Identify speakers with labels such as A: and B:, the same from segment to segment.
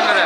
A: ಹಂಗಾರೆ.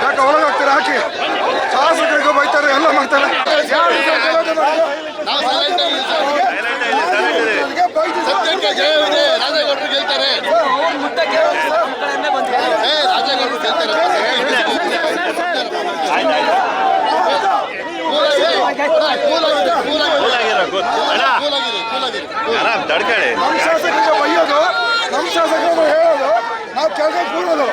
B: ಯಾಕೆ ಒಳಗಾಗ್ತಾರೆ ಹಾಕಿ ಶಾಸಕರಿಗೆ ಬೈತಾರೆ ಎಲ್ಲ ಮಾಡ್ತಾರೆ.
C: ಸತ್ಯಕ್ಕೆ ಜಯವಿದೆ, ರಾಜೇಗೌಡರು ಗೆಲ್ತಾರೆ. ರಾಜೇಗೌಡರು ಗೆಲ್ತಾರೆ.
B: ನಮ್ಮ ಶಾಸಕರಿಗೆ ಬೈಯೋದು, ನಮ್ಮ ಶಾಸಕರಿಗೆ ಹೇಳೋದು, ನಾವು ಕೆಲಸ ಕೂಡೋದು.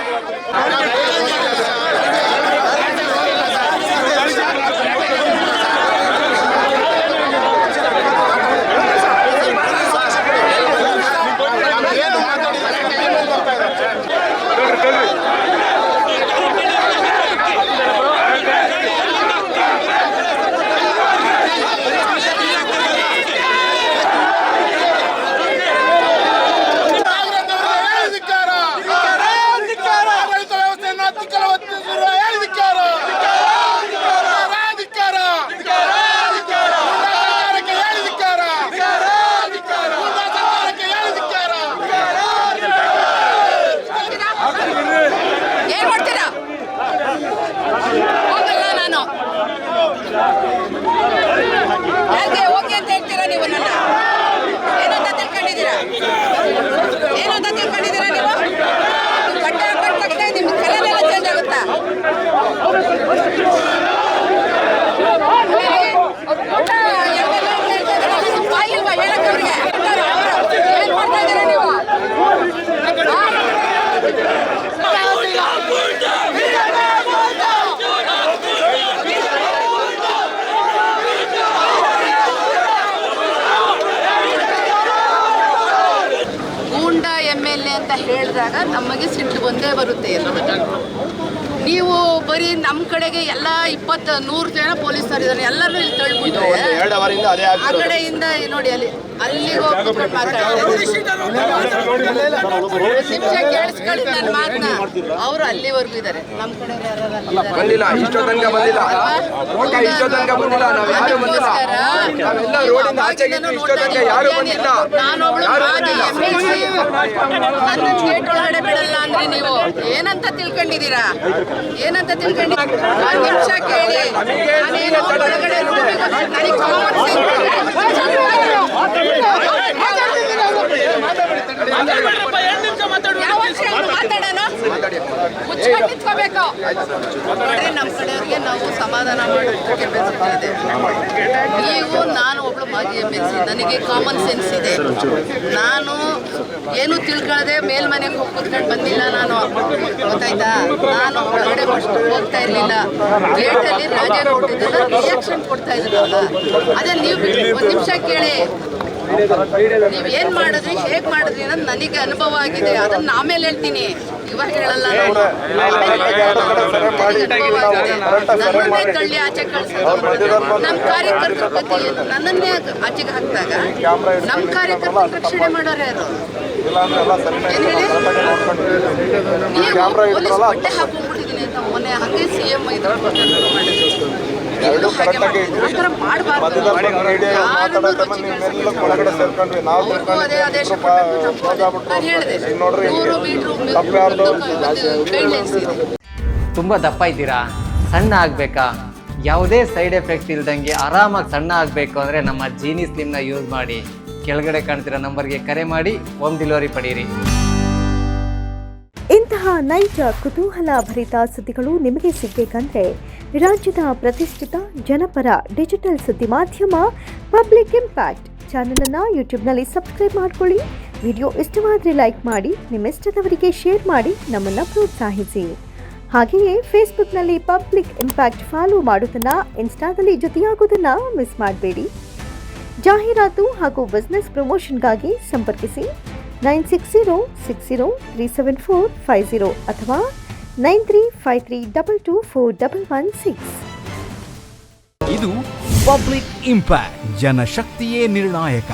D: ಹೋಗಿ ಅಂತ ಹೇಳ್ತೀರಾ ನೀವು? ನನ್ನ ಏನಂತ ತಿಳ್ಕೊಂಡಿದ್ದೀರಾ? ಏನಂತ ತಿಳ್ಕೊಂಡಿದ್ದೀರಾ ನೀವು? ಬಟ್ಟೆ ಹಾಕೊಂಡ ತಕ್ಷಣ ನಿಮ್ಮ ಕಲರೆಲ್ಲ ಚೇಂಜ್ ಆಗುತ್ತಾ? ಬಾಯಿಲ್ವಾ ಹೇಳಕ್ಕೆ ಅವ್ರಿಗೆ? ಏನ್ ಮಾಡ್ತಾ ಇದ್ದೀರಾ ನೀವು? ಅಂತ ಹೇಳಿದಾಗ ನಮಗೆ ಸಿಟ್ಟು ಬಂದೇ ಬರುತ್ತೆ ಎಲ್ಲದಕ್ಕೆ. ನೀವು ಬರೀ ನಮ್ಮ ಕಡೆಗೆ ಎಲ್ಲ 20-100 ಜನ ಪೊಲೀಸರು ಇದ್ದಾರೆ, ಎಲ್ಲರೂ ಇಲ್ಲಿ ತಳ್ಬಿಟ್ರೆ ಆ ಕಡೆಯಿಂದ ನೋಡಿ ಅಲ್ಲಿಗೆ ಹೋಗ್ಬಿಟ್ಟು ನಿಮಿಷ ಕೇಳಿಸ್ಕೊಳ್ಳಿ ನನ್ನ ಮಾತನ್ನ. ಅವರು ಅಲ್ಲಿವರೆಗೂ ಇದ್ದಾರೆ, ನಮ್ಮ ಕಡೆ ನಾನೊಬ್ಳು ನನ್ನ ಗೇಟ್ ಒಳಗಡೆ ಬಿಡಲ್ಲ ಅಂದ್ರೆ ನೀವು ಏನಂತ ತಿಳ್ಕೊಂಡಿದ್ದೀರಾ? ಏನಂತ ತಿಳ್ಕೊಂಡಿದ್ದೀರಾ? ಒಂದು ನಿಮಿಷ ಕೇಳಿ. ನಾನೇನು ಒಳಗಡೆ ನನಗೆ ಮಾತಾಡೋಣ, ಮುಚ್ಕೊಂಡು ನಿಂತ್ಕೋಬೇಕು. ನಮ್ಮ ಕಡೆಯವ್ರಿಗೆ ನಾವು ಸಮಾಧಾನ ಮಾಡೋದಕ್ಕೆ ಕೆಪಾಸಿಟಿ ಇದೆ. ನೀವು, ನಾನು ಒಬ್ಳು ಮಾಜಿ MLC, ನನಗೆ ಕಾಮನ್ ಸೆನ್ಸ್ ಇದೆ. ನಾನು ಏನು ತಿಳ್ಕೊಳ್ಳದೆ ಮೇಲ್ಮನೆಗೆ ಹೋಗಿ ಕೂತ್ಕೊಂಡು ಬಂದಿಲ್ಲ ನಾನು, ಗೊತ್ತಾಯ್ತಾ? ನಾನು ಒಳಗಡೆ ಫಸ್ಟ್ ಹೋಗ್ತಾ ಇರಲಿಲ್ಲ. ಗೇಟಲ್ಲಿ ರಾಜೇಗೌಡರಿಗೆಲ್ಲ ರಿಯಾಕ್ಷನ್ ಕೊಡ್ತಾ ಇದ್ರಲ್ಲ, ಅದೇ ನೀವು ಒಂದು ನಿಮಿಷ ಕೇಳಿ. ನೀವು ಏನು ಮಾಡಿದ್ರಿ, ಹೇಗೆ ಮಾಡಿದ್ರಿ ಅನ್ನೋದು ನನಗೆ ಅನುಭವ ಆಗಿದೆ. ಅದನ್ನ ಆಮೇಲೆ ಹೇಳ್ತೀನಿ, ಇವಾಗ ಹೇಳಲ್ಲ. ನನ್ನನ್ನೇ ತಳ್ಳಿ ಆಚೆ ಕಳಿಸೋದು, ನಮ್ಮ ಕಾರ್ಯಕರ್ತರ ಗತಿ ಏನು? ನನ್ನನ್ನೇ ಆಚೆಗೆ ಹಾಕಿದಾಗ ನಮ್ಮ ಕಾರ್ಯಕರ್ತರ ರಕ್ಷಣೆ ಮಾಡೋರು ಯಾರು? ಏನು ಹೇಳಿ? ನೀವು ಪೊಲೀಸ್ ಬಟ್ಟೆ ಹಾಕೊಂಡ್ಬಿಟ್ಟಿದ್ದೀನಿ ಅಂತ ಮೊನ್ನೆ ಹಾಗೆ CM ಇದ್ರು ಮಾಡಿದ್ರು. ಮಾಡಬಾರ್ದು. ಅದೇ ಆದೇಶ ನಾನು ಹೇಳಿದೆ, 100 ಮೀಟ್ರು ಗೈಡ್ಲೈನ್ಸ್ ಇದೆ.
E: ತುಂಬ ದಪ್ಪ ಇದ್ದೀರಾ, ಸಣ್ಣ ಆಗಬೇಕಾ,
A: ಯಾವುದೇ ಸೈಡ್ ಎಫೆಕ್ಟ್ ಇಲ್ದಂಗೆ ಆರಾಮಾಗಿ ಸಣ್ಣ ಆಗಬೇಕು ಅಂದರೆ ನಮ್ಮ ಜೀನಿ ಸ್ಲಿಮ್ನ ಯೂಸ್ ಮಾಡಿ. ಕೆಳಗಡೆ ಕಾಣ್ತಿರೋ ನಂಬರ್ಗೆ ಕರೆ ಮಾಡಿ ಹೋಮ್ ಡೆಲಿವರಿ ಪಡೀರಿ.
E: ಇಂತಹ ನೈಜ ಕುತೂಹಲ ಭರಿತ ಸುದ್ದಿಗಳು ನಿಮಗೆ ಸಿಗಬೇಕಂದ್ರೆ ರಾಜ್ಯದ ಪ್ರತಿಷ್ಠಿತ ಜನಪರ ಡಿಜಿಟಲ್ ಸುದ್ದಿ ಮಾಧ್ಯಮ ಪಬ್ಲಿಕ್ ಇಂಪ್ಯಾಕ್ಟ್ ಚಾನಲನ್ನು ಯೂಟ್ಯೂಬ್ನಲ್ಲಿ ಸಬ್ಸ್ಕ್ರೈಬ್ ಮಾಡ್ಕೊಳ್ಳಿ. ವಿಡಿಯೋ ಇಷ್ಟವಾದರೆ ಲೈಕ್ ಮಾಡಿ, ನಿಮ್ಮಿಷ್ಟದವರಿಗೆ ಶೇರ್ ಮಾಡಿ ನಮ್ಮನ್ನು ಪ್ರೋತ್ಸಾಹಿಸಿ. ಹಾಗೆಯೇ ಫೇಸ್ಬುಕ್ನಲ್ಲಿ ಪಬ್ಲಿಕ್ ಇಂಪ್ಯಾಕ್ಟ್ ಫಾಲೋ ಮಾಡೋದನ್ನು, ಇನ್ಸ್ಟಾದಲ್ಲಿ ಜೊತೆಯಾಗೋದನ್ನು ಮಿಸ್ ಮಾಡಬೇಡಿ. ಜಾಹೀರಾತು ಹಾಗೂ ಬಿಸ್ನೆಸ್ ಪ್ರಮೋಷನ್ಗಾಗಿ ಸಂಪರ್ಕಿಸಿ 9606037450 ಅಥವಾ 9353224116.
F: ಇದು ಪಬ್ಲಿಕ್ ಇಂಪ್ಯಾಕ್ಟ್, ಜನಶಕ್ತಿಯೇ ನಿರ್ಣಾಯಕ.